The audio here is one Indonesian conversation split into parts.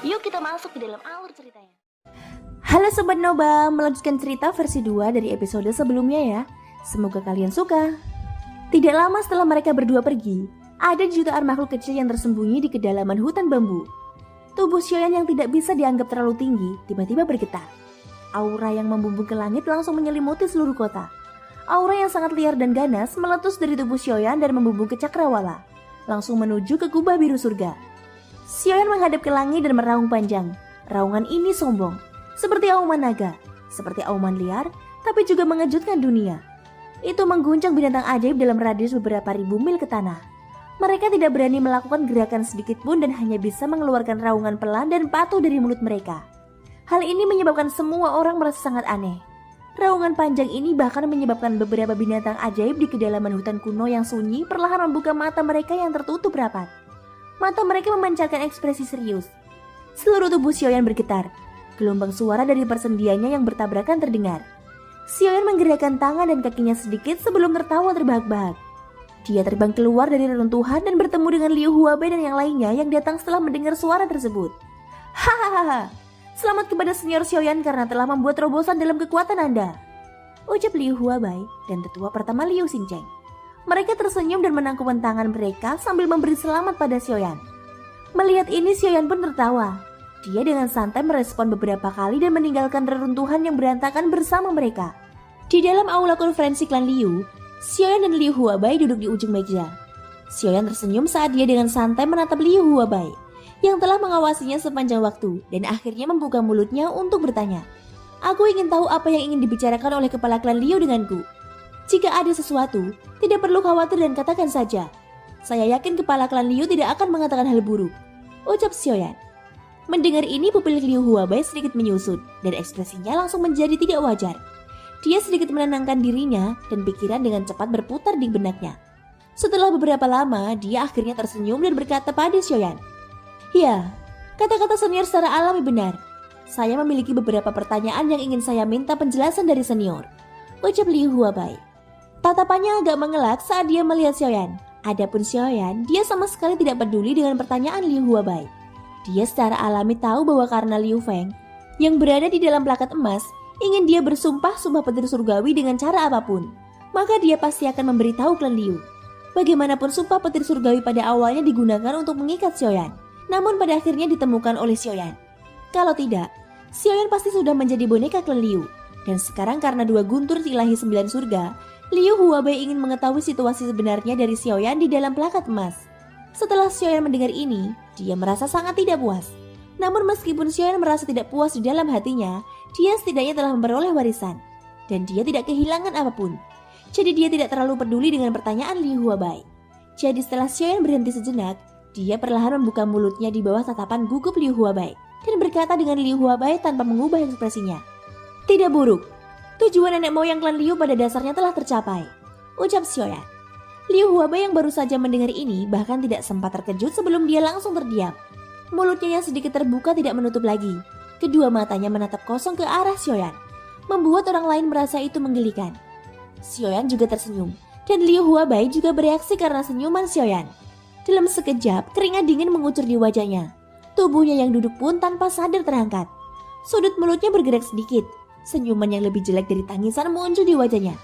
Yuk kita masuk ke dalam alur ceritanya. Halo Sobat Noba, melanjutkan cerita versi 2 dari episode sebelumnya ya. Semoga kalian suka. Tidak lama setelah mereka berdua pergi, ada jutaan makhluk kecil yang tersembunyi di kedalaman hutan bambu. Tubuh Xiaoyan yang tidak bisa dianggap terlalu tinggi tiba-tiba bergetar. Aura yang membumbung ke langit langsung menyelimuti seluruh kota. Aura yang sangat liar dan ganas meletus dari tubuh Xiaoyan dan membumbung ke cakrawala, langsung menuju ke kubah biru surga. Xiaoyan menghadap ke langit dan meraung panjang. Raungan ini sombong, seperti auman naga, seperti auman liar, tapi juga mengejutkan dunia. Itu mengguncang binatang ajaib dalam radius beberapa ribu mil ke tanah. Mereka tidak berani melakukan gerakan sedikit pun dan hanya bisa mengeluarkan raungan pelan dan patuh dari mulut mereka. Hal ini menyebabkan semua orang merasa sangat aneh. Raungan panjang ini bahkan menyebabkan beberapa binatang ajaib di kedalaman hutan kuno yang sunyi perlahan membuka mata mereka yang tertutup rapat. Mata mereka memancarkan ekspresi serius. Seluruh tubuh Xiaoyan bergetar. Gelombang suara dari persendiannya yang bertabrakan terdengar. Xiaoyan menggerakkan tangan dan kakinya sedikit sebelum tertawa terbahak-bahak. Dia terbang keluar dari reruntuhan dan bertemu dengan Liu Huabai dan yang lainnya yang datang setelah mendengar suara tersebut. Hahaha, selamat kepada Senior Xiaoyan karena telah membuat terobosan dalam kekuatan Anda, ucap Liu Huabai dan tetua pertama Liu Xingcheng. Mereka tersenyum dan menangkupkan tangan mereka sambil memberi selamat pada Xiaoyan. Melihat ini Xiaoyan pun tertawa. Dia dengan santai merespon beberapa kali dan meninggalkan reruntuhan yang berantakan bersama mereka. Di dalam aula konferensi klan Liu, Xiaoyan dan Liu Huabai duduk di ujung meja. Xiaoyan tersenyum saat dia dengan santai menatap Liu Huabai yang telah mengawasinya sepanjang waktu dan akhirnya membuka mulutnya untuk bertanya. Aku ingin tahu apa yang ingin dibicarakan oleh kepala klan Liu denganku. Jika ada sesuatu, tidak perlu khawatir dan katakan saja. Saya yakin kepala klan Liu tidak akan mengatakan hal buruk, ucap Xiaoyan. Mendengar ini pupil Liu Huabai sedikit menyusut dan ekspresinya langsung menjadi tidak wajar. Dia sedikit menenangkan dirinya dan pikiran dengan cepat berputar di benaknya. Setelah beberapa lama, dia akhirnya tersenyum dan berkata pada Xiaoyan, "Ya, kata-kata senior secara alami benar. Saya memiliki beberapa pertanyaan yang ingin saya minta penjelasan dari senior," ucap Liu Huabai. Tatapannya agak mengelak saat dia melihat Xiaoyan. Adapun Xiaoyan, dia sama sekali tidak peduli dengan pertanyaan Liu Huabai. Dia secara alami tahu bahwa karena Liu Feng yang berada di dalam plakat emas ingin dia bersumpah sumpah petir surgawi dengan cara apapun, maka dia pasti akan memberitahu klan Liu. Bagaimanapun sumpah petir surgawi pada awalnya digunakan untuk mengikat Xiaoyan, namun pada akhirnya ditemukan oleh Xiaoyan. Kalau tidak, Xiaoyan pasti sudah menjadi boneka klan Liu. Dan sekarang karena dua guntur ilahi 9 surga, Liu Huabai ingin mengetahui situasi sebenarnya dari Xiaoyan di dalam plakat emas. Setelah Xiaoyan mendengar ini, dia merasa sangat tidak puas. Namun meskipun Xiaoyan merasa tidak puas di dalam hatinya, dia setidaknya telah memperoleh warisan. Dan dia tidak kehilangan apapun. Jadi dia tidak terlalu peduli dengan pertanyaan Liu Huabai. Jadi setelah Xiaoyan berhenti sejenak, dia perlahan membuka mulutnya di bawah tatapan gugup Liu Huabai dan berkata dengan Liu Huabai tanpa mengubah ekspresinya. Tidak buruk. Tujuan nenek moyang klan Liu pada dasarnya telah tercapai, ucap Xiaoyan. Liu Huabai yang baru saja mendengar ini bahkan tidak sempat terkejut sebelum dia langsung terdiam. Mulutnya yang sedikit terbuka tidak menutup lagi. Kedua matanya menatap kosong ke arah Xiaoyan, membuat orang lain merasa itu menggelikan. Xiaoyan juga tersenyum, dan Liu Huabai juga bereaksi karena senyuman Xiaoyan. Dalam sekejap, keringat dingin mengucur di wajahnya. Tubuhnya yang duduk pun tanpa sadar terangkat. Sudut mulutnya bergerak sedikit. Senyuman yang lebih jelek dari tangisan muncul di wajahnya.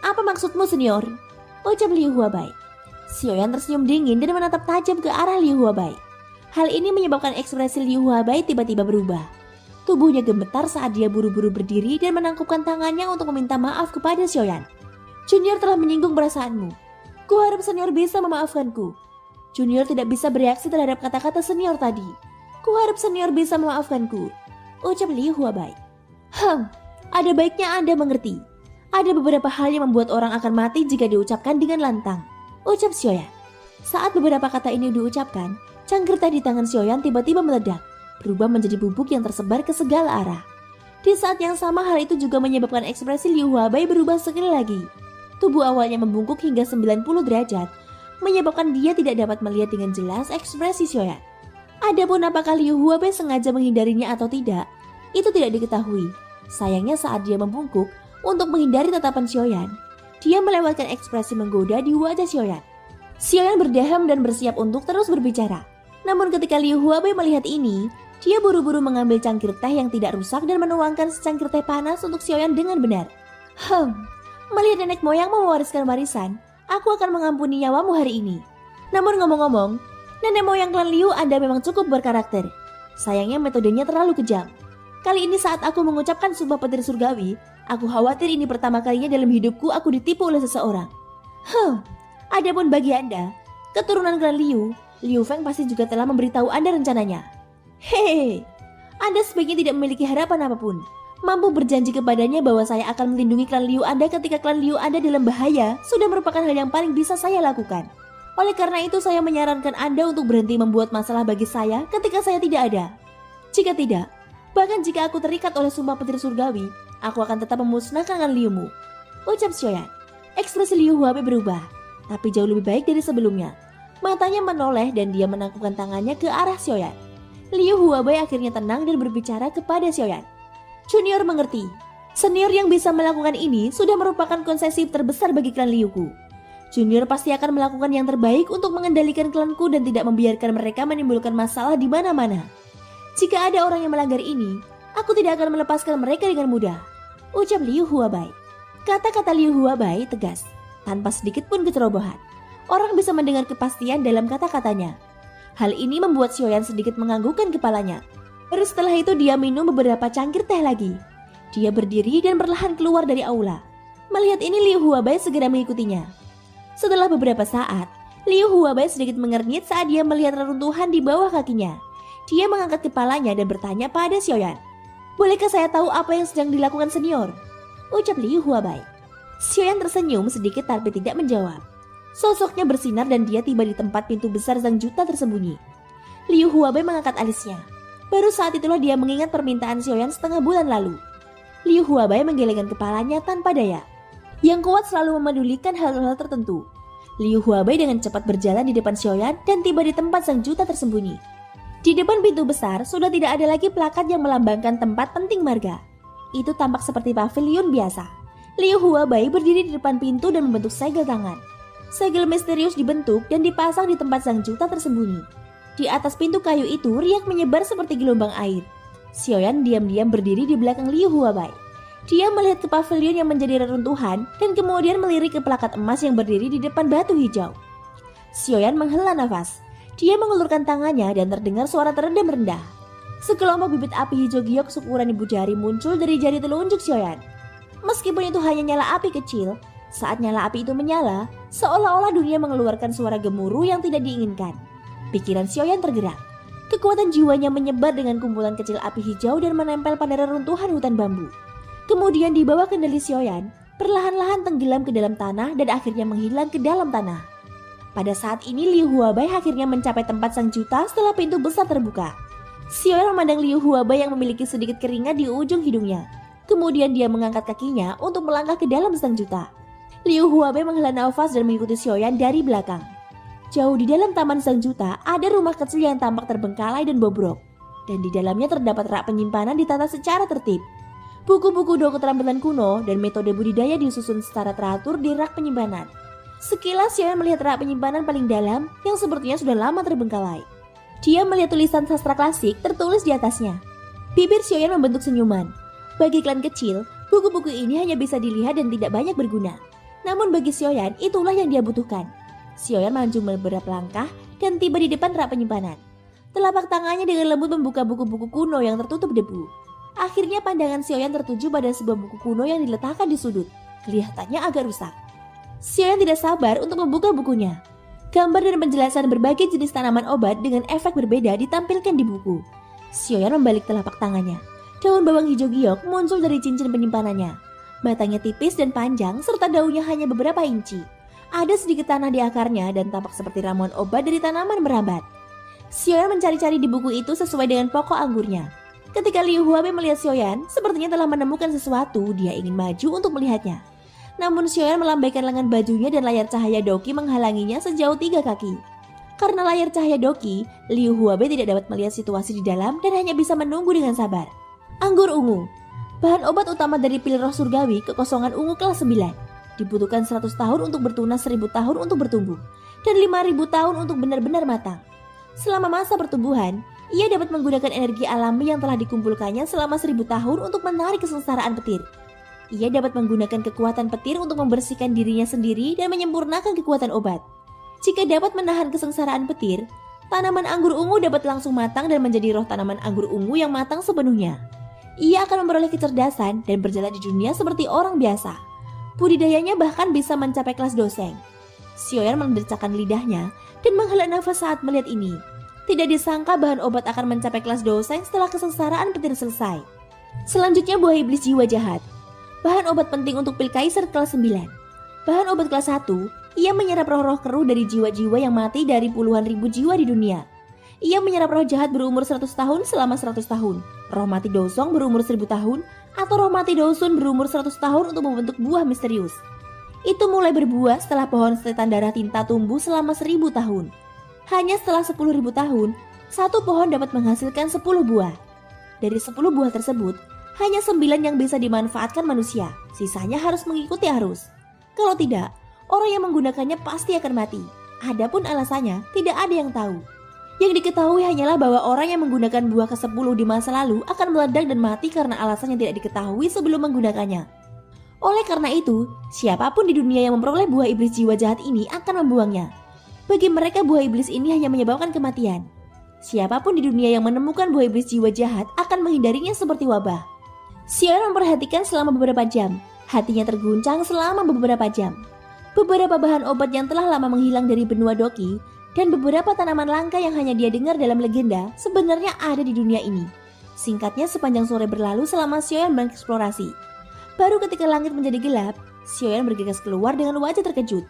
Apa maksudmu, senior? Ucap Liu Huabai. Xiaoyan tersenyum dingin dan menatap tajam ke arah Liu Huabai. Hal ini menyebabkan ekspresi Liu Huabai tiba-tiba berubah. Tubuhnya gemetar saat dia buru-buru berdiri dan menangkupkan tangannya untuk meminta maaf kepada Xiaoyan. Junior telah menyinggung perasaanmu. Kuharap senior bisa memaafkanku. Junior tidak bisa bereaksi terhadap kata-kata senior tadi. Kuharap senior bisa memaafkanku, ucap Liu Huabai. Ada baiknya Anda mengerti. Ada beberapa hal yang membuat orang akan mati jika diucapkan dengan lantang, ucap Xiaoyan. Saat beberapa kata ini diucapkan, cangkir teh di tangan Xiaoyan tiba-tiba meledak, berubah menjadi bubuk yang tersebar ke segala arah. Di saat yang sama hal itu juga menyebabkan ekspresi Liu Huabai berubah sekali lagi. Tubuh awalnya membungkuk hingga 90 derajat, menyebabkan dia tidak dapat melihat dengan jelas ekspresi Xiaoyan. Adapun apakah Liu Huabai sengaja menghindarinya atau tidak, itu tidak diketahui. Sayangnya saat dia membungkuk, untuk menghindari tatapan Xiaoyan, dia melewatkan ekspresi menggoda di wajah Xiaoyan. Xiaoyan berdeham dan bersiap untuk terus berbicara. Namun ketika Liu Huabai melihat ini, Dia buru-buru mengambil cangkir teh yang tidak rusak dan menuangkan secangkir teh panas untuk Xiaoyan dengan benar. Melihat nenek moyang mewariskan warisan, aku akan mengampuni nyawamu hari ini. Namun ngomong-ngomong, nenek moyang klan Liu Anda memang cukup berkarakter. Sayangnya metodenya terlalu kejam. Kali ini saat aku mengucapkan sumpah petir surgawi, aku khawatir ini pertama kalinya dalam hidupku aku ditipu oleh seseorang. Adapun bagi Anda, keturunan klan Liu Feng pasti juga telah memberitahu Anda rencananya. Hehehe, Anda sebaiknya tidak memiliki harapan apapun. Mampu berjanji kepadanya bahwa saya akan melindungi klan Liu Anda ketika klan Liu Anda dalam bahaya sudah merupakan hal yang paling bisa saya lakukan. Oleh karena itu saya menyarankan Anda untuk berhenti membuat masalah bagi saya ketika saya tidak ada. Jika tidak, bahkan jika aku terikat oleh sumpah petir surgawi, aku akan tetap memusnahkan klan Liu-mu. Ucap Xiaoyan. Ekspresi Liu Huabai berubah, tapi jauh lebih baik dari sebelumnya. Matanya menoleh dan dia menangkupkan tangannya ke arah Xiaoyan. Liu Huabai akhirnya tenang dan berbicara kepada Xiaoyan. Junior mengerti. Senior yang bisa melakukan ini sudah merupakan konsesi terbesar bagi klan Liu-ku. Junior pasti akan melakukan yang terbaik untuk mengendalikan klanku dan tidak membiarkan mereka menimbulkan masalah di mana-mana. Jika ada orang yang melanggar ini, aku tidak akan melepaskan mereka dengan mudah. Ucap Liu Huabai. Kata-kata Liu Huabai tegas, tanpa sedikit pun kecerobohan. Orang bisa mendengar kepastian dalam kata-katanya. Hal ini membuat Xiaoyan sedikit menganggukkan kepalanya. Baru setelah itu dia minum beberapa cangkir teh lagi. Dia berdiri dan perlahan keluar dari aula. Melihat ini Liu Huabai segera mengikutinya. Setelah beberapa saat, Liu Huabai sedikit mengernyit saat dia melihat reruntuhan di bawah kakinya. Dia mengangkat kepalanya dan bertanya pada Xiaoyan. Bolehkah saya tahu apa yang sedang dilakukan senior? Ucap Liu Huabai. Xiaoyan tersenyum sedikit tapi tidak menjawab. Sosoknya bersinar dan dia tiba di tempat pintu besar Sang Juta tersembunyi. Liu Huabai mengangkat alisnya. Baru saat itulah dia mengingat permintaan Xiaoyan setengah bulan lalu. Liu Huabai menggelengkan kepalanya tanpa daya. Yang kuat selalu memedulikan hal-hal tertentu. Liu Huabai dengan cepat berjalan di depan Xiaoyan dan tiba di tempat Sang Juta tersembunyi. Di depan pintu besar sudah tidak ada lagi plakat yang melambangkan tempat penting marga. Itu tampak seperti pavilion biasa. Liu Huabai berdiri di depan pintu dan membentuk segel tangan. Segel misterius dibentuk dan dipasang di tempat Sang Juta tersembunyi. Di atas pintu kayu itu riak menyebar seperti gelombang air. Xiaoyan diam-diam berdiri di belakang Liu Huabai. Dia melihat ke pavilion yang menjadi reruntuhan dan kemudian melirik ke plakat emas yang berdiri di depan batu hijau. Xiaoyan menghela nafas. Dia mengulurkan tangannya dan terdengar suara teredam rendah. Sekelompok bibit api hijau giok seukuran ibu jari muncul dari jari telunjuk Xiaoyan. Meskipun itu hanya nyala api kecil, saat nyala api itu menyala, seolah-olah dunia mengeluarkan suara gemuruh yang tidak diinginkan. Pikiran Xiaoyan tergerak. Kekuatan jiwanya menyebar dengan kumpulan kecil api hijau dan menempel pada reruntuhan hutan bambu. Kemudian di bawah kendali Xiaoyan, perlahan-lahan tenggelam ke dalam tanah dan akhirnya menghilang ke dalam tanah. Pada saat ini Liu Huabai akhirnya mencapai tempat Sang Juta setelah pintu besar terbuka. Xiaoyan memandang Liu Huabai yang memiliki sedikit keringat di ujung hidungnya. Kemudian dia mengangkat kakinya untuk melangkah ke dalam Sang Juta. Liu Huabai menghela nafas dan mengikuti Xiaoyan dari belakang. Jauh di dalam taman Sang Juta ada rumah kecil yang tampak terbengkalai dan bobrok. Dan di dalamnya terdapat rak penyimpanan ditata secara tertib. Buku-buku doa keterampilan kuno dan metode budidaya disusun secara teratur di rak penyimpanan. Sekilas Xiaoyan melihat rak penyimpanan paling dalam yang sepertinya sudah lama terbengkalai. Dia melihat tulisan sastra klasik tertulis di atasnya. Bibir Xiaoyan membentuk senyuman. Bagi klan kecil, buku-buku ini hanya bisa dilihat dan tidak banyak berguna. Namun bagi Xiaoyan, itulah yang dia butuhkan. Xiaoyan maju beberapa langkah dan tiba di depan rak penyimpanan. Telapak tangannya dengan lembut membuka buku-buku kuno yang tertutup debu. Akhirnya pandangan Xiaoyan tertuju pada sebuah buku kuno yang diletakkan di sudut. Kelihatannya agak rusak. Xiaoyan tidak sabar untuk membuka bukunya. Gambar dan penjelasan berbagai jenis tanaman obat dengan efek berbeda ditampilkan di buku. Xiaoyan membalik telapak tangannya. Daun bawang hijau giok muncul dari cincin penyimpanannya. Batangnya tipis dan panjang serta daunnya hanya beberapa inci. Ada sedikit tanah di akarnya dan tampak seperti ramuan obat dari tanaman merambat. Xiaoyan mencari-cari di buku itu sesuai dengan pokok anggurnya. Ketika Liu Huabai melihat Xiaoyan, sepertinya telah menemukan sesuatu, dia ingin maju untuk melihatnya. Namun Xiaoyan melambaikan lengan bajunya dan layar cahaya Doqi menghalanginya sejauh 3 kaki. Karena layar cahaya Doqi, Liu Huabai tidak dapat melihat situasi di dalam dan hanya bisa menunggu dengan sabar. Anggur ungu, bahan obat utama dari pil roh surgawi kekosongan ungu kelas 9. Dibutuhkan 100 tahun untuk bertunas, 1000 tahun untuk bertumbuh, dan 5000 tahun untuk benar-benar matang. Selama masa pertumbuhan, Ia dapat menggunakan energi alami yang telah dikumpulkannya selama 1000 tahun untuk menarik kesengsaraan petir. Ia dapat menggunakan kekuatan petir untuk membersihkan dirinya sendiri dan menyempurnakan kekuatan obat. Jika dapat menahan kesengsaraan petir, tanaman anggur ungu dapat langsung matang dan menjadi roh tanaman anggur ungu yang matang sepenuhnya. Ia akan memperoleh kecerdasan dan berjalan di dunia seperti orang biasa. Budidayanya bahkan bisa mencapai kelas doseng. Xiaoyan mendercakan lidahnya dan menghela nafas saat melihat ini. Tidak disangka bahan obat akan mencapai kelas doseng setelah kesengsaraan petir selesai. Selanjutnya buah iblis jiwa jahat. Bahan obat penting untuk pil Kaiser kelas 9. Bahan obat kelas 1, ia menyerap roh-roh keruh dari jiwa-jiwa yang mati dari puluhan ribu jiwa di dunia. Ia menyerap roh jahat berumur 100 tahun selama 100 tahun, roh mati dosong berumur 1000 tahun, atau roh mati dosun berumur 100 tahun untuk membentuk buah misterius. Itu mulai berbuah setelah pohon setetan darah tinta tumbuh selama 1000 tahun. Hanya setelah 10.000 tahun, satu pohon dapat menghasilkan 10 buah. Dari 10 buah tersebut, hanya 9 yang bisa dimanfaatkan manusia, sisanya harus mengikuti arus. Kalau tidak, orang yang menggunakannya pasti akan mati. Adapun alasannya, tidak ada yang tahu. Yang diketahui hanyalah bahwa orang yang menggunakan buah ke-10 di masa lalu akan meledak dan mati karena alasan yang tidak diketahui sebelum menggunakannya. Oleh karena itu, siapapun di dunia yang memperoleh buah iblis jiwa jahat ini akan membuangnya. Bagi mereka buah iblis ini hanya menyebabkan kematian. Siapapun di dunia yang menemukan buah iblis jiwa jahat akan menghindarinya seperti wabah. Xiaoyan memperhatikan selama beberapa jam. Hatinya terguncang selama beberapa jam. Beberapa bahan obat yang telah lama menghilang dari benua Doki dan beberapa tanaman langka yang hanya dia dengar dalam legenda sebenarnya ada di dunia ini. Singkatnya, sepanjang sore berlalu selama Xiaoyan mengeksplorasi. Baru ketika langit menjadi gelap, Xiaoyan bergegas keluar dengan wajah terkejut.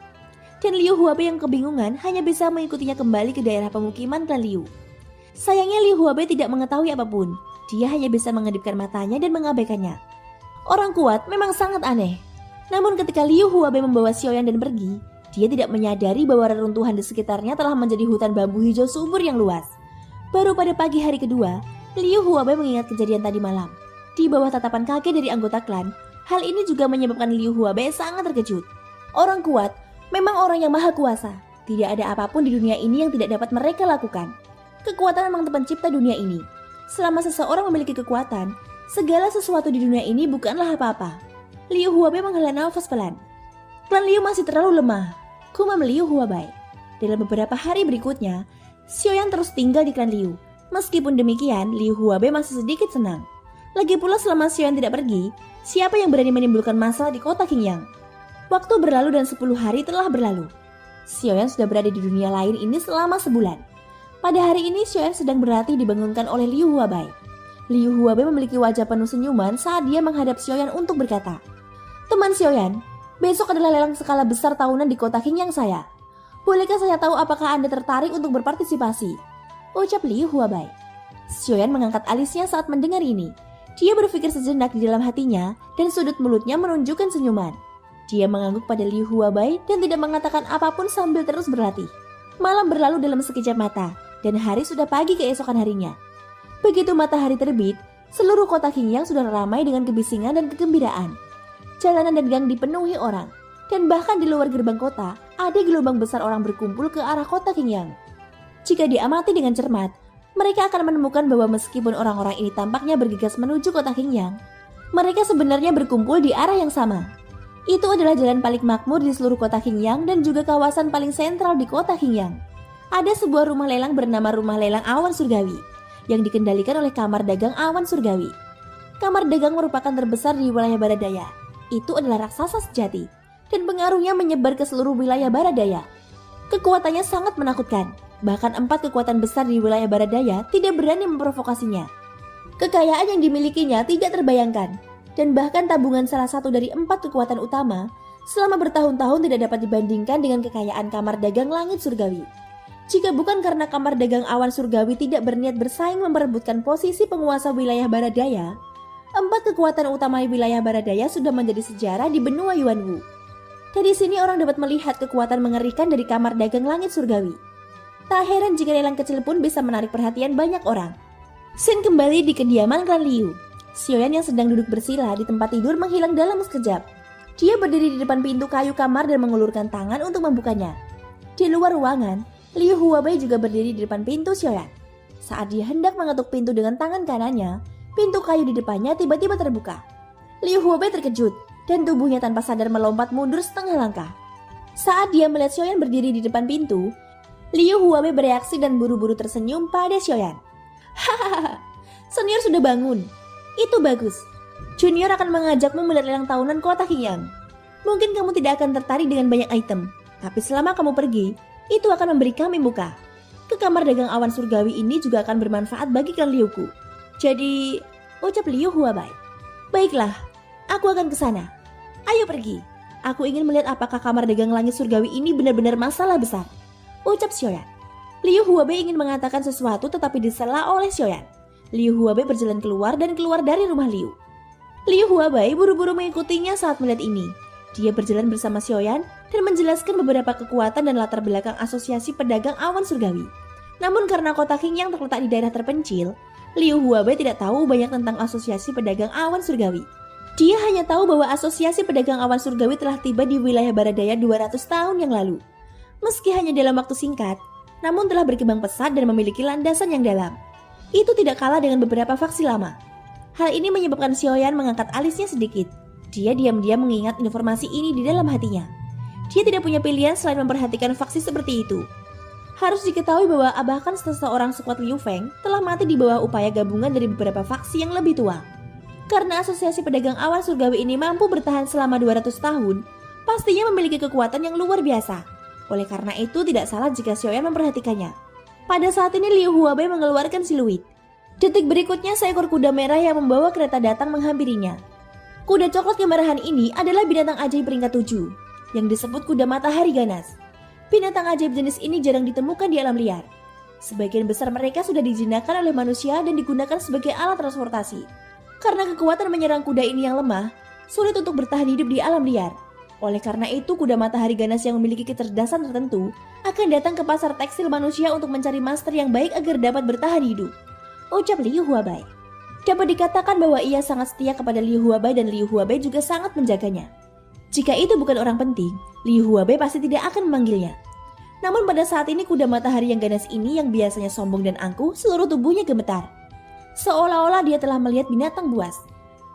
Dan Liu Huabe yang kebingungan hanya bisa mengikutinya kembali ke daerah pemukiman klan Liu. Sayangnya Liu Huabe tidak mengetahui apapun. Dia hanya bisa mengedipkan matanya dan mengabaikannya. Orang kuat memang sangat aneh. Namun ketika Liu Huabe membawa Xiaoyan dan pergi, dia tidak menyadari bahwa reruntuhan di sekitarnya telah menjadi hutan bambu hijau subur yang luas. Baru pada pagi hari kedua, Liu Huabe mengingat kejadian tadi malam. Di bawah tatapan kaget dari anggota klan, hal ini juga menyebabkan Liu Huabe sangat terkejut. Orang kuat memang orang yang maha kuasa. Tidak ada apapun di dunia ini yang tidak dapat mereka lakukan. Kekuatan memang pencipta dunia ini. Selama seseorang memiliki kekuatan, segala sesuatu di dunia ini bukanlah apa-apa. Liu Huabe menghela nafas pelan. Klan Liu masih terlalu lemah, gumam Liu Huabe. Dalam beberapa hari berikutnya, Xiaoyan terus tinggal di klan Liu. Meskipun demikian, Liu Huabe masih sedikit senang. Lagi pula selama Xiaoyan tidak pergi, siapa yang berani menimbulkan masalah di kota Qingyang? Waktu berlalu dan 10 hari telah berlalu. Xiaoyan sudah berada di dunia lain ini selama sebulan. Pada hari ini Xiaoyan sedang berlatih dibangunkan oleh Liu Huabe. Liu Huabe memiliki wajah penuh senyuman saat dia menghadap Xiaoyan untuk berkata, "Teman Xiaoyan, besok adalah lelang skala besar tahunan di kota Qingyang saya. Bolehkah saya tahu apakah Anda tertarik untuk berpartisipasi?" ucap Liu Huabe. Xiaoyan mengangkat alisnya saat mendengar ini. Dia berpikir sejenak di dalam hatinya dan sudut mulutnya menunjukkan senyuman. Dia mengangguk pada Liu Huabe dan tidak mengatakan apapun sambil terus berlatih. Malam berlalu dalam sekejap mata dan hari sudah pagi keesokan harinya. Begitu matahari terbit, seluruh kota Qingyang sudah ramai dengan kebisingan dan kegembiraan. Jalanan dan gang dipenuhi orang, dan bahkan di luar gerbang kota ada gelombang besar orang berkumpul ke arah kota Qingyang. Jika diamati dengan cermat, mereka akan menemukan bahwa meskipun orang-orang ini tampaknya bergegas menuju kota Qingyang, mereka sebenarnya berkumpul di arah yang sama. Itu adalah jalan paling makmur di seluruh kota Qingyang dan juga kawasan paling sentral di kota Qingyang. Ada sebuah rumah lelang bernama Rumah Lelang Awan Surgawi yang dikendalikan oleh Kamar Dagang Awan Surgawi. Kamar Dagang merupakan terbesar di wilayah Barat Daya. Itu adalah raksasa sejati dan pengaruhnya menyebar ke seluruh wilayah Barat Daya. Kekuatannya sangat menakutkan. Bahkan 4 kekuatan besar di wilayah Barat Daya tidak berani memprovokasinya. Kekayaan yang dimilikinya tidak terbayangkan, dan bahkan tabungan salah satu dari 4 kekuatan utama selama bertahun-tahun tidak dapat dibandingkan dengan kekayaan Kamar Dagang Langit Surgawi. Jika bukan karena Kamar Dagang Awan Surgawi tidak berniat bersaing memperebutkan posisi penguasa wilayah Barat Daya, 4 kekuatan utama wilayah Barat Daya sudah menjadi sejarah di benua Yuanwu. Dari sini orang dapat melihat kekuatan mengerikan dari Kamar Dagang Langit Surgawi. Tak heran jika lelang kecil pun bisa menarik perhatian banyak orang. Scene kembali di kediaman klan Liu. Xiaoyan yang sedang duduk bersila di tempat tidur menghilang dalam sekejap. Dia berdiri di depan pintu kayu kamar dan mengulurkan tangan untuk membukanya. Di luar ruangan, Liu Huabe juga berdiri di depan pintu Xiaoyan. Saat dia hendak mengetuk pintu dengan tangan kanannya, pintu kayu di depannya tiba-tiba terbuka. Liu Huabei terkejut dan tubuhnya tanpa sadar melompat mundur setengah langkah. Saat dia melihat Xiaoyan berdiri di depan pintu, Liu Huabei bereaksi dan buru-buru tersenyum pada Xiaoyan. Hahaha, senior sudah bangun. Itu bagus. Junior akan mengajakmu melihat lelang tahunan kota Qingyang. Mungkin kamu tidak akan tertarik dengan banyak item, tapi selama kamu pergi, itu akan memberi kami muka. Ke kamar dagang awan surgawi ini juga akan bermanfaat bagi klan Liuku. Jadi, ucap Liu Huabei. Baiklah, aku akan ke sana. Ayo pergi. Aku ingin melihat apakah kamar dagang langit surgawi ini benar-benar masalah besar. Ucap Xiaoyan. Liu Huabei ingin mengatakan sesuatu tetapi disela oleh Xiaoyan. Liu Huabei berjalan keluar dan keluar dari rumah Liu. Liu Huabei buru-buru mengikutinya saat melihat ini. Dia berjalan bersama Xiaoyan dan menjelaskan beberapa kekuatan dan latar belakang asosiasi pedagang awan surgawi. Namun karena kota Qingyang terletak di daerah terpencil, Liu Huabei tidak tahu banyak tentang asosiasi pedagang awan surgawi. Dia hanya tahu bahwa asosiasi pedagang awan surgawi telah tiba di wilayah barat daya 200 tahun yang lalu. Meski hanya dalam waktu singkat, namun telah berkembang pesat dan memiliki landasan yang dalam. Itu tidak kalah dengan beberapa faksi lama. Hal ini menyebabkan Xiaoyan mengangkat alisnya sedikit. Dia diam-diam mengingat informasi ini di dalam hatinya. Dia tidak punya pilihan selain memperhatikan faksi seperti itu. Harus diketahui bahwa bahkan seseorang sekuat Liu Feng telah mati di bawah upaya gabungan dari beberapa faksi yang lebih tua. Karena asosiasi pedagang awan surgawi ini mampu bertahan selama 200 tahun, pastinya memiliki kekuatan yang luar biasa. Oleh karena itu tidak salah jika Xiaoyan memperhatikannya. Pada saat ini Liu Huabei mengeluarkan siluet. Detik berikutnya seekor kuda merah yang membawa kereta datang menghampirinya. Kuda coklat kemerahan ini adalah binatang ajaib peringkat 7 yang disebut kuda matahari ganas. Binatang ajaib jenis ini jarang ditemukan di alam liar. Sebagian besar mereka sudah dijinakan oleh manusia dan digunakan sebagai alat transportasi. Karena kekuatan menyerang kuda ini yang lemah, sulit untuk bertahan hidup di alam liar. Oleh karena itu, kuda matahari ganas yang memiliki kecerdasan tertentu akan datang ke pasar tekstil manusia untuk mencari master yang baik agar dapat bertahan hidup. Ucap Liu Huabei. Dapat dikatakan bahwa ia sangat setia kepada Liu Huabei dan Liu Huabei juga sangat menjaganya. Jika itu bukan orang penting, Liu Huabei pasti tidak akan memanggilnya. Namun pada saat ini kuda matahari yang ganas ini yang biasanya sombong dan angkuh, seluruh tubuhnya gemetar. Seolah-olah dia telah melihat binatang buas.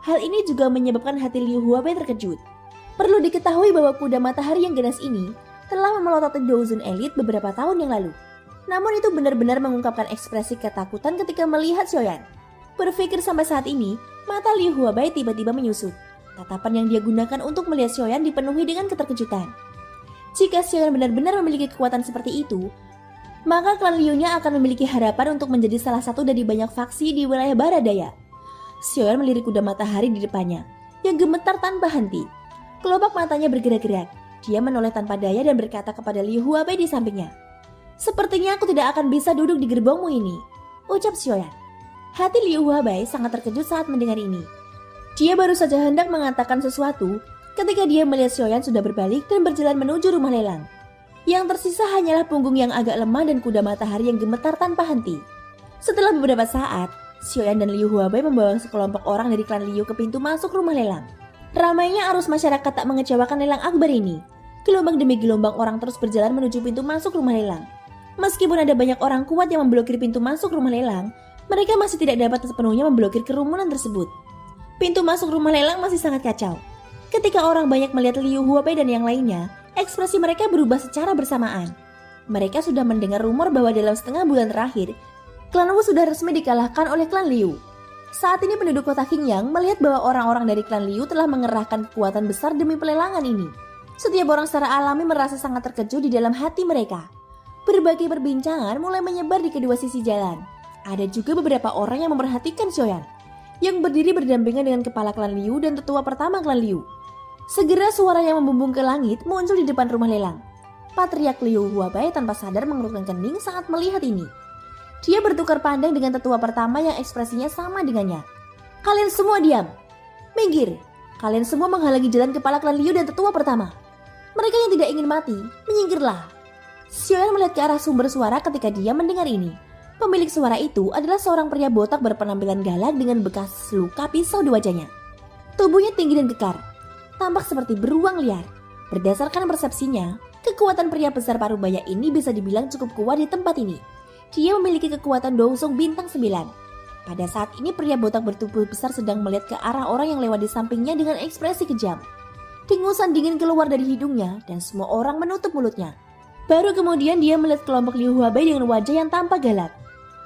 Hal ini juga menyebabkan hati Liu Huabei terkejut. Perlu diketahui bahwa kuda matahari yang ganas ini telah memelototi Douzun Elite beberapa tahun yang lalu. Namun itu benar-benar mengungkapkan ekspresi ketakutan ketika melihat Xiaoyan. Berpikir sampai saat ini, mata Liu Huabei tiba-tiba menyusut. Tatapan yang dia gunakan untuk melihat Xiaoyan dipenuhi dengan keterkejutan. Jika Xiaoyan benar-benar memiliki kekuatan seperti itu, maka klan Liu-nya akan memiliki harapan untuk menjadi salah satu dari banyak faksi di wilayah barat daya. Xiaoyan melirik kuda matahari di depannya, yang gemetar tanpa henti. Kelopak matanya bergerak-gerak. Dia menoleh tanpa daya dan berkata kepada Liu Huabei di sampingnya, "Sepertinya aku tidak akan bisa duduk di gerbongmu ini," ucap Xiaoyan. Hati Liu Huabei sangat terkejut saat mendengar ini. Dia baru saja hendak mengatakan sesuatu ketika dia melihat Xiaoyan sudah berbalik dan berjalan menuju rumah lelang. Yang tersisa hanyalah punggung yang agak lemah dan kuda matahari yang gemetar tanpa henti. Setelah beberapa saat, Xiaoyan dan Liu Huabei membawa sekelompok orang dari klan Liu ke pintu masuk rumah lelang. Ramainya arus masyarakat tak mengecewakan lelang akbar ini. Gelombang demi gelombang orang terus berjalan menuju pintu masuk rumah lelang. Meskipun ada banyak orang kuat yang memblokir pintu masuk rumah lelang, mereka masih tidak dapat sepenuhnya memblokir kerumunan tersebut. Pintu masuk rumah lelang masih sangat kacau. Ketika orang banyak melihat Liu Huabei dan yang lainnya, ekspresi mereka berubah secara bersamaan. Mereka sudah mendengar rumor bahwa dalam setengah bulan terakhir, klan Wu sudah resmi dikalahkan oleh klan Liu. Saat ini penduduk kota Qingyang melihat bahwa orang-orang dari klan Liu telah mengerahkan kekuatan besar demi pelelangan ini. Setiap orang secara alami merasa sangat terkejut di dalam hati mereka. Berbagai perbincangan mulai menyebar di kedua sisi jalan. Ada juga beberapa orang yang memperhatikan Xiaoyan, yang berdiri berdampingan dengan kepala klan Liu dan tetua pertama klan Liu. Segera suara yang membumbung ke langit muncul di depan rumah lelang. Patriark Liu Huabei tanpa sadar mengerutkan kening saat melihat ini. Dia bertukar pandang dengan tetua pertama yang ekspresinya sama dengannya. "Kalian semua diam. Minggir. Kalian semua menghalangi jalan kepala klan Liu dan tetua pertama. Mereka yang tidak ingin mati, menyingkirlah." Xiaoyan melihat ke arah sumber suara ketika dia mendengar ini. Pemilik suara itu adalah seorang pria botak berpenampilan galak dengan bekas luka pisau di wajahnya. Tubuhnya tinggi dan kekar, tampak seperti beruang liar. Berdasarkan persepsinya, kekuatan pria besar parubaya ini bisa dibilang cukup kuat di tempat ini. Dia memiliki kekuatan Dousong bintang 9. Pada saat ini pria botak bertubuh besar sedang melihat ke arah orang yang lewat di sampingnya dengan ekspresi kejam. Dengusan dingin keluar dari hidungnya dan semua orang menutup mulutnya. Baru kemudian dia melihat kelompok Liu Huabai dengan wajah yang tampak galak.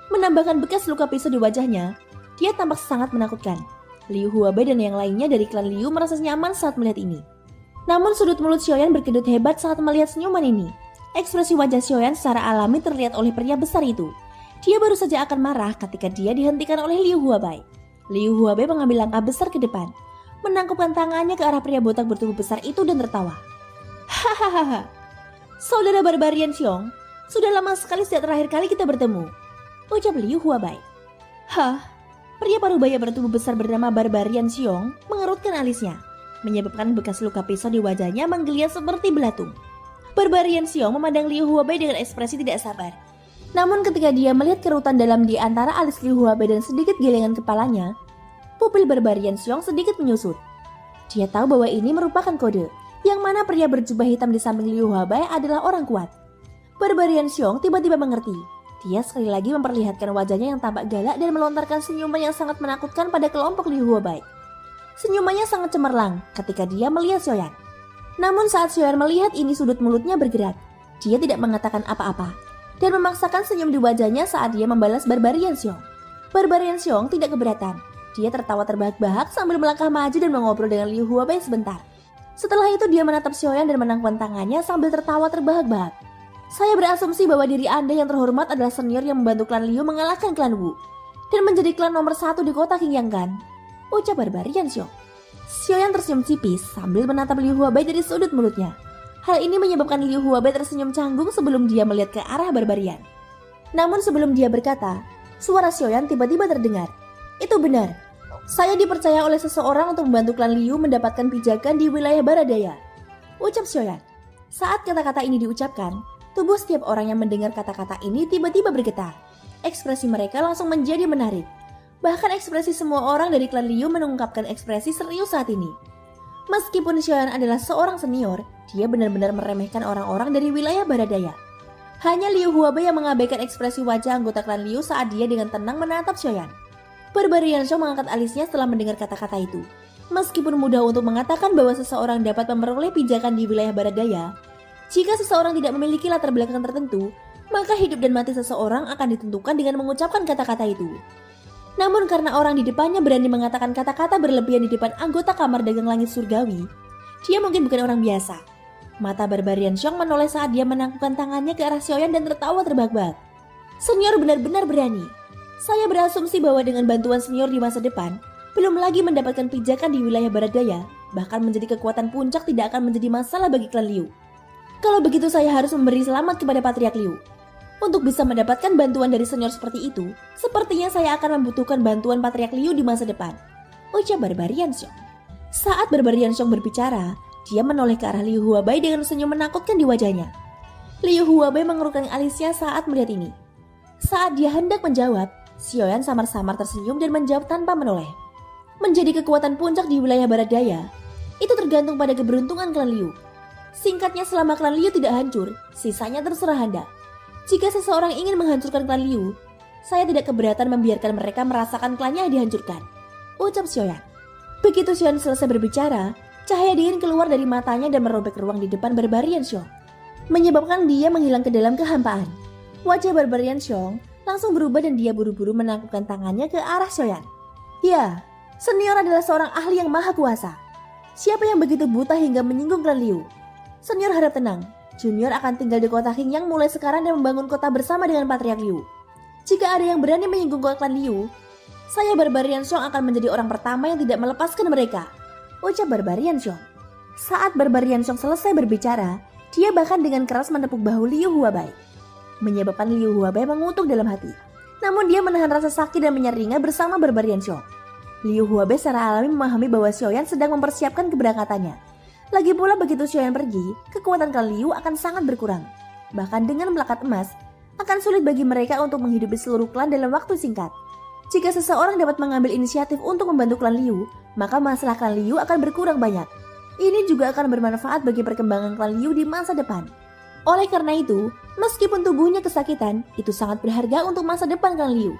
Menambahkan bekas luka pisau di wajahnya, dia tampak sangat menakutkan. Liu Huabai dan yang lainnya dari klan Liu merasa nyaman saat melihat ini. Namun sudut mulut Xiaoyan berkedut hebat saat melihat senyuman ini. Ekspresi wajah Xiaoyan secara alami terlihat oleh pria besar itu. Dia baru saja akan marah ketika dia dihentikan oleh Liu Huabai. Liu Huabai mengambil langkah besar ke depan, menangkupkan tangannya ke arah pria botak bertubuh besar itu dan tertawa. Hahaha, saudara Barbarian Xiong, sudah lama sekali sejak terakhir kali kita bertemu, ucap Liu Huabai. Hah, pria parubaya bertubuh besar bernama Barbarian Xiong mengerutkan alisnya, menyebabkan bekas luka pisau di wajahnya menggeliat seperti belatung. Barbarian Xiong memandang Liu Huabai dengan ekspresi tidak sabar. Namun ketika dia melihat kerutan dalam di antara alis Liu Huabai dan sedikit gelengan kepalanya, pupil Barbarian Xiong sedikit menyusut. Dia tahu bahwa ini merupakan kode, yang mana pria berjubah hitam di samping Liu Huabai adalah orang kuat. Barbarian Xiong tiba-tiba mengerti. Dia sekali lagi memperlihatkan wajahnya yang tampak galak dan melontarkan senyuman yang sangat menakutkan pada kelompok Liu Huabai. Senyumannya sangat cemerlang ketika dia melihat Xiaoyan. Namun saat Xiaoyan melihat ini sudut mulutnya bergerak. Dia tidak mengatakan apa-apa dan memaksakan senyum di wajahnya saat dia membalas Barbarian Xiong. Barbarian Xiong tidak keberatan. Dia tertawa terbahak-bahak sambil melangkah maju dan mengobrol dengan Liu Huabai sebentar. Setelah itu dia menatap Xiaoyan dan menangkupkan tangannya sambil tertawa terbahak-bahak. Saya berasumsi bahwa diri Anda yang terhormat adalah senior yang membantu klan Liu mengalahkan klan Wu dan menjadi klan nomor 1 di kota Qingyang kan? Ucap Barbarian Xiong. Xiaoyan tersenyum tipis sambil menatap Liu Huabai dari sudut mulutnya. Hal ini menyebabkan Liu Huabai tersenyum canggung sebelum dia melihat ke arah Barbarian. Namun sebelum dia berkata, suara Xiaoyan tiba-tiba terdengar. Itu benar. Saya dipercaya oleh seseorang untuk membantu klan Liu mendapatkan pijakan di wilayah barat daya. Ucap Xiaoyan. Saat kata-kata ini diucapkan, tubuh setiap orang yang mendengar kata-kata ini tiba-tiba bergetar. Ekspresi mereka langsung menjadi menarik. Bahkan ekspresi semua orang dari klan Liu mengungkapkan ekspresi serius saat ini. Meskipun Xiaoyan adalah seorang senior, dia benar-benar meremehkan orang-orang dari wilayah barat daya. Hanya Liu Huabai yang mengabaikan ekspresi wajah anggota klan Liu saat dia dengan tenang menatap Xiaoyan. Barbarian Xiong mengangkat alisnya setelah mendengar kata-kata itu. Meskipun mudah untuk mengatakan bahwa seseorang dapat memperoleh pijakan di wilayah barat daya, jika seseorang tidak memiliki latar belakang tertentu, maka hidup dan mati seseorang akan ditentukan dengan mengucapkan kata-kata itu. Namun karena orang di depannya berani mengatakan kata-kata berlebihan di depan anggota kamar dagang langit surgawi, dia mungkin bukan orang biasa. Mata Barbarian Xiong menoleh saat dia menangkupkan tangannya ke arah Xiaoyan dan tertawa terbahak-bahak. Senior benar-benar berani. Saya berasumsi bahwa dengan bantuan senior di masa depan, belum lagi mendapatkan pijakan di wilayah barat daya, bahkan menjadi kekuatan puncak tidak akan menjadi masalah bagi klan Liu. Kalau begitu saya harus memberi selamat kepada Patriark Liu. Untuk bisa mendapatkan bantuan dari senior seperti itu, sepertinya saya akan membutuhkan bantuan Patriark Liu di masa depan, ucap Barbarian Xiong. Saat Barbarian Xiong berbicara, dia menoleh ke arah Liu Huabai dengan senyum menakutkan di wajahnya. Liu Huabai mengerutkan alisnya saat melihat ini. Saat dia hendak menjawab, Xiaoyan samar-samar tersenyum dan menjawab tanpa menoleh. Menjadi kekuatan puncak di wilayah barat daya, itu tergantung pada keberuntungan klan Liu. Singkatnya, selama klan Liu tidak hancur, sisanya terserah Anda. Jika seseorang ingin menghancurkan klan Liu, saya tidak keberatan membiarkan mereka merasakan klannya dihancurkan, ucap Xiaoyan. Begitu Xiaoyan selesai berbicara, cahaya dingin keluar dari matanya dan merobek ruang di depan Barbarian Xiong, menyebabkan dia menghilang ke dalam kehampaan. Wajah Barbarian Xiong langsung berubah dan dia buru-buru menangkupkan tangannya ke arah Xiaoyan. Ya, senior adalah seorang ahli yang maha kuasa. Siapa yang begitu buta hingga menyinggung klan Liu? Senior harap tenang. Junior akan tinggal di kota Qingyang mulai sekarang dan membangun kota bersama dengan Patriark Liu. Jika ada yang berani menyinggung klan Liu, saya Barbarian Xiong akan menjadi orang pertama yang tidak melepaskan mereka, ucap Barbarian Xiong. Saat Barbarian Xiong selesai berbicara, dia bahkan dengan keras menepuk bahu Liu Huabai, menyebabkan Liu Huabai mengutuk dalam hati. Namun dia menahan rasa sakit dan menyeringai bersama Barbarian Xiong. Liu Huabai secara alami memahami bahwa Xiaoyan sedang mempersiapkan keberangkatannya. Lagi pula begitu Xiaoyan pergi, kekuatan klan Liu akan sangat berkurang. Bahkan dengan melakat emas, akan sulit bagi mereka untuk menghidupi seluruh klan dalam waktu singkat. Jika seseorang dapat mengambil inisiatif untuk membantu klan Liu, maka masalah klan Liu akan berkurang banyak. Ini juga akan bermanfaat bagi perkembangan klan Liu di masa depan. Oleh karena itu, Meskipun tubuhnya kesakitan, itu sangat berharga untuk masa depan Klan Liu.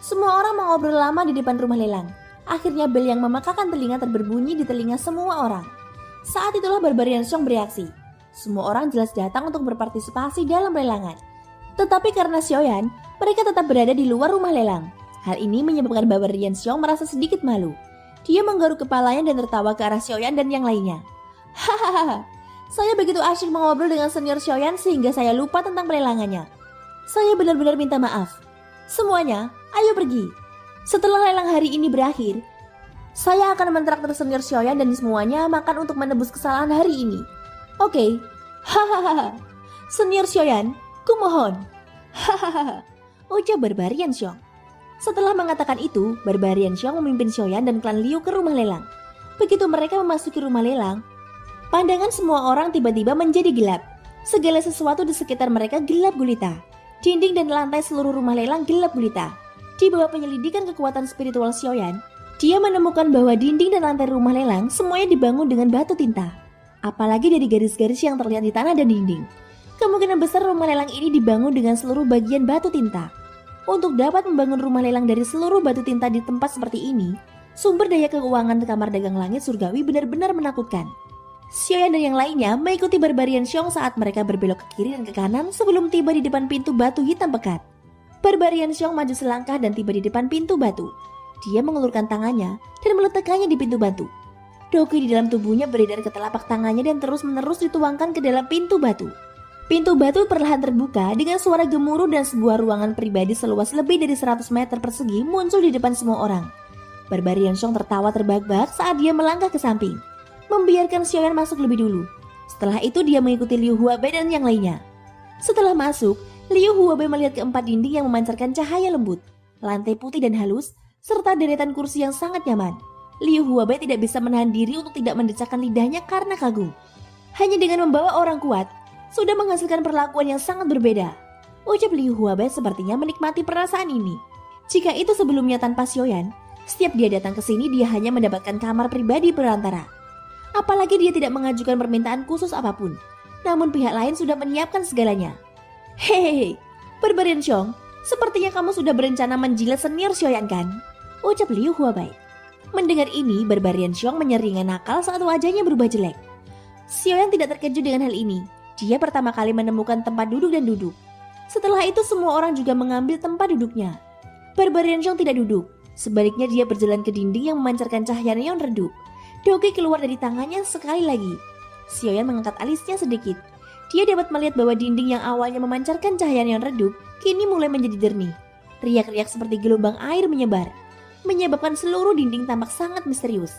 Semua orang mengobrol lama di depan rumah lelang. Akhirnya bel yang memekakan telinga berbunyi di telinga semua orang. Saat itulah Barbarian Xiong bereaksi. Semua orang jelas datang untuk berpartisipasi dalam lelangan. Tetapi karena Xiaoyan, mereka tetap berada di luar rumah lelang. Hal ini menyebabkan Barbarian Xiong merasa sedikit malu. Dia menggaruk kepalanya dan tertawa ke arah Xiaoyan dan yang lainnya. Hahaha, saya begitu asyik mengobrol dengan senior Xiaoyan sehingga saya lupa tentang pelelangannya. Saya benar-benar minta maaf. Semuanya, ayo pergi. Setelah lelang hari ini berakhir, saya akan mentraktir senior Xiaoyan dan semuanya makan untuk menebus kesalahan hari ini. Oke. Hahaha. Senior Xiaoyan, kumohon. Hahaha. Ucap Barbarian Xiong. Setelah mengatakan itu, Barbarian Xiong memimpin Xiaoyan dan klan Liu ke rumah lelang. Begitu mereka memasuki rumah lelang, pandangan semua orang tiba-tiba menjadi gelap. Segala sesuatu di sekitar mereka gelap gulita. Dinding dan lantai seluruh rumah lelang gelap gulita. Di bawah penyelidikan kekuatan spiritual Xiaoyan, dia menemukan bahwa dinding dan lantai rumah lelang semuanya dibangun dengan batu tinta. Apalagi dari garis-garis yang terlihat di tanah dan dinding. Kemungkinan besar rumah lelang ini dibangun dengan seluruh bagian batu tinta. Untuk dapat membangun rumah lelang dari seluruh batu tinta di tempat seperti ini, sumber daya keuangan kamar dagang langit surgawi benar-benar menakutkan. Xiaoyan dan yang lainnya mengikuti Barbarian Xiong saat mereka berbelok ke kiri dan ke kanan sebelum tiba di depan pintu batu hitam pekat. Barbarian Xiong maju selangkah dan tiba di depan pintu batu. Dia mengelurkan tangannya dan meletakkannya di pintu batu. Doki di dalam tubuhnya beredar ke telapak tangannya dan terus-menerus dituangkan ke dalam pintu batu. Pintu batu perlahan terbuka dengan suara gemuruh dan sebuah ruangan pribadi seluas lebih dari 100 meter persegi muncul di depan semua orang. Barbarian Xiong tertawa terbahak-bahak saat dia melangkah ke samping, membiarkan Xiaoyan masuk lebih dulu. Setelah itu dia mengikuti Liu Huabei dan yang lainnya. Setelah masuk, Liu Huabei melihat keempat dinding yang memancarkan cahaya lembut, lantai putih dan halus, serta deretan kursi yang sangat nyaman. Liu Huabei tidak bisa menahan diri untuk tidak mendecakkan lidahnya karena kagum. Hanya dengan membawa orang kuat, sudah menghasilkan perlakuan yang sangat berbeda. Ucap Liu Huabei sepertinya menikmati perasaan ini. Jika itu sebelumnya tanpa Xiaoyan, setiap dia datang ke sini dia hanya mendapatkan kamar pribadi perantara. Apalagi dia tidak mengajukan permintaan khusus apapun. Namun pihak lain sudah menyiapkan segalanya. Hehehe, Barbarian Xiong, sepertinya kamu sudah berencana menjilat senior Xiaoyan kan? Ucap Liu Huabei. Mendengar ini, Barbarian Xiong menyeringai nakal saat wajahnya berubah jelek. Xiaoyan tidak terkejut dengan hal ini. Dia pertama kali menemukan tempat duduk dan duduk. Setelah itu semua orang juga mengambil tempat duduknya. Barbarian Xiong tidak duduk. Sebaliknya dia berjalan ke dinding yang memancarkan cahaya neon redup. Doki keluar dari tangannya sekali lagi. Xiaoyan mengangkat alisnya sedikit. Dia dapat melihat bahwa dinding yang awalnya memancarkan cahaya neon redup kini mulai menjadi jernih. Riak-riak seperti gelombang air menyebar, menyebabkan seluruh dinding tampak sangat misterius.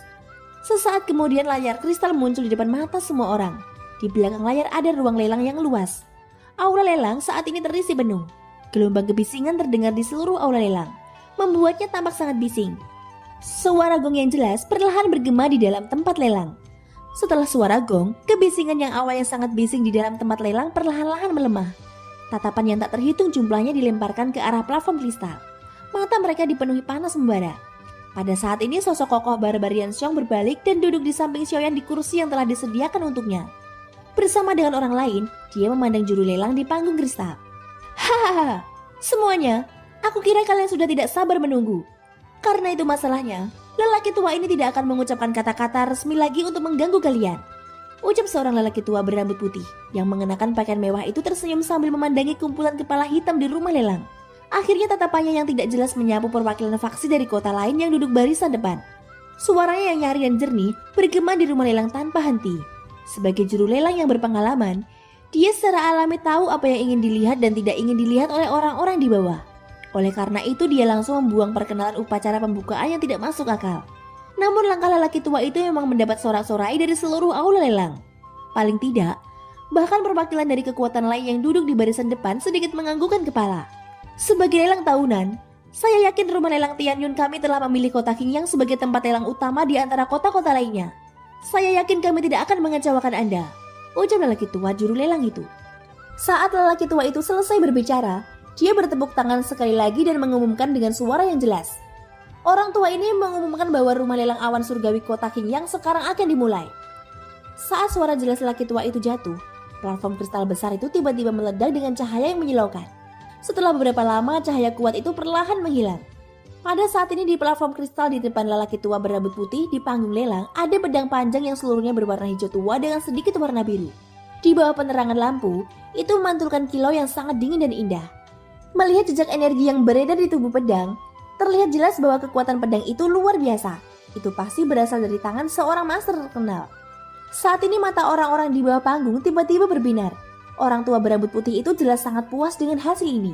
Sesaat kemudian layar kristal muncul di depan mata semua orang. Di belakang layar ada ruang lelang yang luas. Aula lelang saat ini terisi penuh. Gelombang kebisingan terdengar di seluruh aula lelang, membuatnya tampak sangat bising. Suara gong yang jelas perlahan bergema di dalam tempat lelang. Setelah suara gong, kebisingan yang awalnya sangat bising di dalam tempat lelang perlahan-lahan melemah. Tatapan yang tak terhitung jumlahnya dilemparkan ke arah plafon kristal. Mata mereka dipenuhi panas membara. Pada saat ini sosok kokoh Barbarian Xiong berbalik dan duduk di samping Xiaoyan di kursi yang telah disediakan untuknya. Bersama dengan orang lain, dia memandang juru lelang di panggung kristal. Hahaha, semuanya, aku kira kalian sudah tidak sabar menunggu. Karena itu masalahnya, lelaki tua ini tidak akan mengucapkan kata-kata resmi lagi untuk mengganggu kalian. Ucap seorang lelaki tua berambut putih yang mengenakan pakaian mewah itu tersenyum sambil memandangi kumpulan kepala hitam di rumah lelang. Akhirnya tatapannya yang tidak jelas menyapu perwakilan faksi dari kota lain yang duduk barisan depan. Suaranya yang nyaring dan jernih bergema di rumah lelang tanpa henti. Sebagai juru lelang yang berpengalaman, dia secara alami tahu apa yang ingin dilihat dan tidak ingin dilihat oleh orang-orang di bawah. Oleh karena itu dia langsung membuang perkenalan upacara pembukaan yang tidak masuk akal. Namun langkah lelaki tua itu memang mendapat sorak-sorai dari seluruh aula lelang. Paling tidak, bahkan perwakilan dari kekuatan lain yang duduk di barisan depan sedikit menganggukkan kepala. Sebagai lelang tahunan, saya yakin rumah lelang Tianyun kami telah memilih kota Qingyang sebagai tempat lelang utama di antara kota-kota lainnya. Saya yakin kami tidak akan mengecewakan Anda, ujar lelaki tua juru lelang itu. Saat lelaki tua itu selesai berbicara, dia bertepuk tangan sekali lagi dan mengumumkan dengan suara yang jelas. Orang tua ini mengumumkan bahwa rumah lelang awan surgawi kota Qingyang sekarang akan dimulai. Saat suara jelas lelaki tua itu jatuh, Platform kristal besar itu tiba-tiba meledak dengan cahaya yang menyilaukan. Setelah beberapa lama, cahaya kuat itu perlahan menghilang. Pada saat ini di platform kristal di depan lelaki tua berambut putih di panggung lelang, ada pedang panjang yang seluruhnya berwarna hijau tua dengan sedikit warna biru. Di bawah penerangan lampu, itu memantulkan kilau yang sangat dingin dan indah. Melihat jejak energi yang beredar di tubuh pedang, terlihat jelas bahwa kekuatan pedang itu luar biasa. Itu pasti berasal dari tangan seorang master terkenal. Saat ini mata orang-orang di bawah panggung tiba-tiba berbinar. Orang tua berambut putih itu jelas sangat puas dengan hasil ini.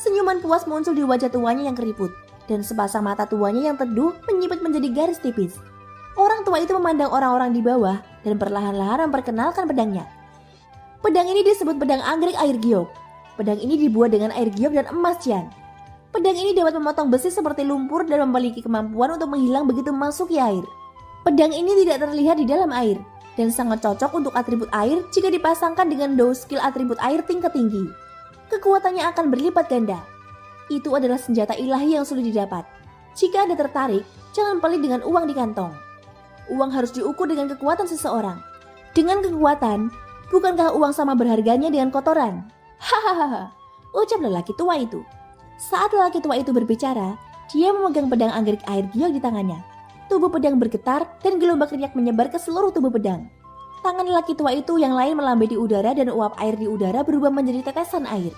Senyuman puas muncul di wajah tuanya yang keriput, dan sepasang mata tuanya yang teduh menyipit menjadi garis tipis. Orang tua itu memandang orang-orang di bawah dan perlahan-lahan memperkenalkan pedangnya. Pedang ini disebut pedang anggrek air giok. Pedang ini dibuat dengan air giok dan emas cian. Pedang ini dapat memotong besi seperti lumpur dan memiliki kemampuan untuk menghilang begitu memasuki air. Pedang ini tidak terlihat di dalam air dan sangat cocok untuk atribut air jika dipasangkan dengan dou skill atribut air tingkat tinggi. Kekuatannya akan berlipat ganda. Itu adalah senjata ilahi yang sulit didapat. Jika Anda tertarik, jangan pelit dengan uang di kantong. Uang harus diukur dengan kekuatan seseorang. Dengan kekuatan, bukankah uang sama berharganya dengan kotoran? Hahaha, ucap lelaki tua itu. Saat lelaki tua itu berbicara, dia memegang pedang anggrek air giok di tangannya. Tubuh pedang bergetar dan gelombang minyak menyebar ke seluruh tubuh pedang. Tangan lelaki tua itu yang lain melambai di udara dan uap air di udara berubah menjadi tetesan air.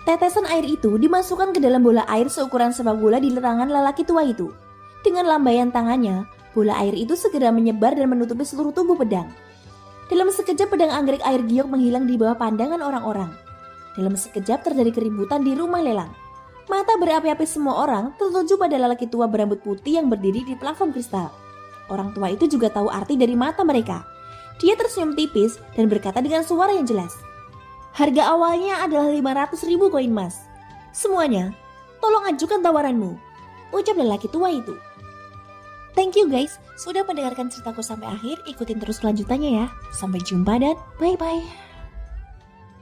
Tetesan air itu dimasukkan ke dalam bola air seukuran sepak bola di tangan lelaki tua itu. Dengan lambaian tangannya, bola air itu segera menyebar dan menutupi seluruh tubuh pedang. Dalam sekejap pedang anggrek air giok menghilang di bawah pandangan orang-orang. Dalam sekejap terjadi keributan di rumah lelang. Mata berapi-api semua orang tertuju pada lelaki tua berambut putih yang berdiri di platform kristal. Orang tua itu juga tahu arti dari mata mereka. Dia tersenyum tipis dan berkata dengan suara yang jelas. Harga awalnya adalah 500.000 koin emas. Semuanya, tolong ajukan tawaranmu, ucap lelaki tua itu. Thank you guys, sudah mendengarkan ceritaku sampai akhir. Ikutin terus kelanjutannya ya. Sampai jumpa dan bye-bye.